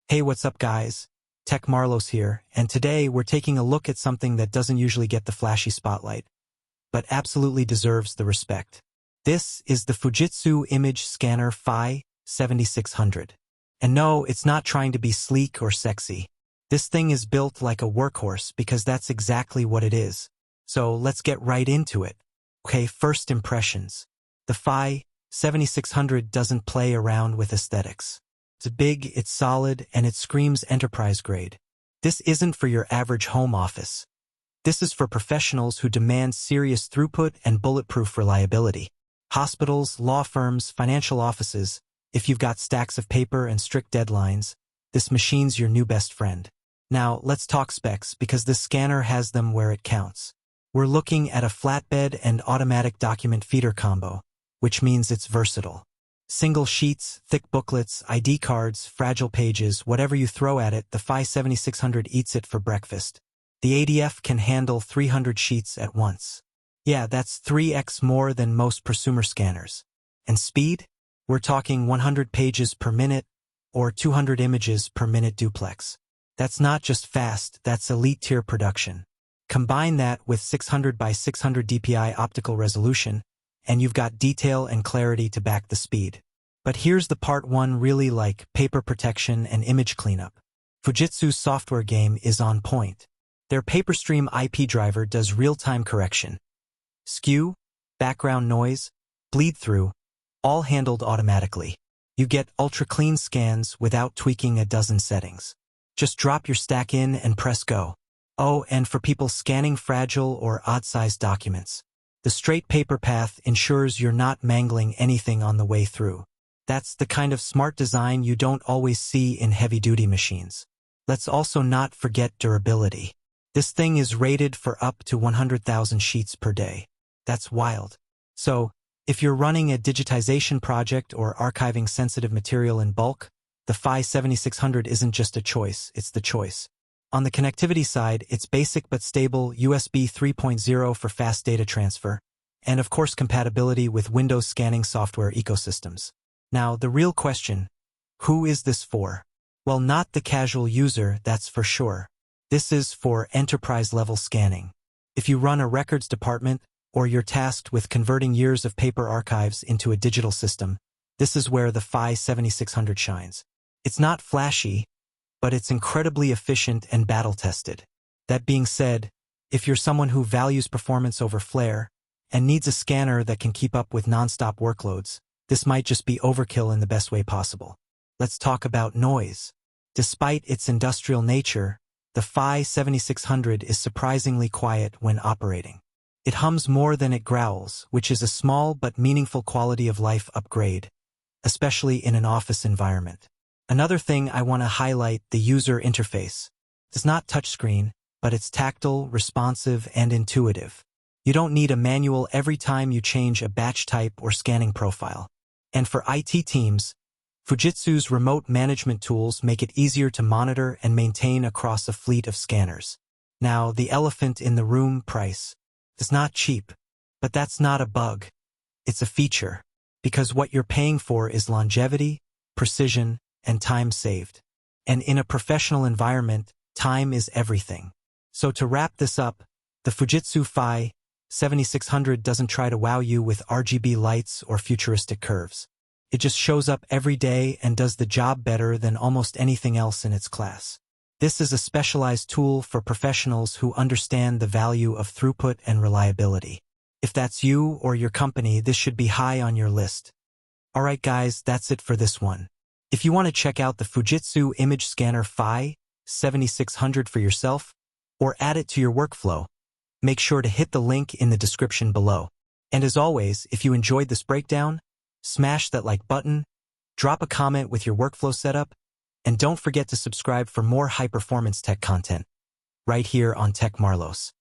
Hey, what's up guys? Tech Marlos here, and today we're taking a look at something that doesn't usually get the flashy spotlight, but absolutely deserves the respect. This is the FUJITSU Image Scanner fi-7600. And no, it's not trying to be sleek or sexy. This thing is built like a workhorse because that's exactly what it is. So let's get right into it. Okay, first impressions. The fi-7600 doesn't play around with aesthetics. It's big, it's solid, and it screams enterprise grade. This isn't for your average home office. This is for professionals who demand serious throughput and bulletproof reliability. Hospitals, law firms, financial offices, if you've got stacks of paper and strict deadlines, this machine's your new best friend. Now, let's talk specs because this scanner has them where it counts. We're looking at a flatbed and automatic document feeder combo, which means it's versatile. Single sheets, thick booklets, ID cards, fragile pages, whatever you throw at it, the fi-7600 eats it for breakfast. The ADF can handle 300 sheets at once. Yeah, that's 3x more than most prosumer scanners. And speed? We're talking 100 pages per minute or 200 images per minute duplex. That's not just fast, that's elite tier production. Combine that with 600 by 600 dpi optical resolution, and you've got detail and clarity to back the speed. But here's the part one really like paper protection and image cleanup. Fujitsu's software game is on point. Their PaperStream IP driver does real-time correction. Skew, background noise, bleed-through, all handled automatically. You get ultra-clean scans without tweaking a dozen settings. Just drop your stack in and press go. Oh, and for people scanning fragile or odd-sized documents, the straight paper path ensures you're not mangling anything on the way through. That's the kind of smart design you don't always see in heavy-duty machines. Let's also not forget durability. This thing is rated for up to 100,000 sheets per day. That's wild. So, if you're running a digitization project or archiving sensitive material in bulk, the fi-7600 isn't just a choice, it's the choice. On the connectivity side, it's basic but stable USB 3.0 for fast data transfer, and of course compatibility with Windows scanning software ecosystems. Now, the real question, who is this for? Well, not the casual user, that's for sure. This is for enterprise-level scanning. If you run a records department, or you're tasked with converting years of paper archives into a digital system, this is where the fi-7600 shines. It's not flashy, but it's incredibly efficient and battle-tested. That being said, if you're someone who values performance over flair and needs a scanner that can keep up with non-stop workloads, this might just be overkill in the best way possible. Let's talk about noise. Despite its industrial nature, the fi-7600 is surprisingly quiet when operating. It hums more than it growls, which is a small but meaningful quality of life upgrade, especially in an office environment. Another thing I want to highlight, the user interface. It's not touchscreen, but it's tactile, responsive, and intuitive. You don't need a manual every time you change a batch type or scanning profile. And for IT teams, Fujitsu's remote management tools make it easier to monitor and maintain across a fleet of scanners. Now, the elephant in the room, price. It's not cheap, but that's not a bug. It's a feature, because what you're paying for is longevity, precision, and time saved. And in a professional environment, time is everything. So to wrap this up, the Fujitsu fi-7600 doesn't try to wow you with RGB lights or futuristic curves. It just shows up every day and does the job better than almost anything else in its class. This is a specialized tool for professionals who understand the value of throughput and reliability. If that's you or your company, this should be high on your list. Alright guys, that's it for this one. If you want to check out the Fujitsu Image Scanner fi-7600 for yourself, or add it to your workflow, make sure to hit the link in the description below. And as always, if you enjoyed this breakdown, smash that like button, drop a comment with your workflow setup, and don't forget to subscribe for more high-performance tech content, right here on Tech Marlos.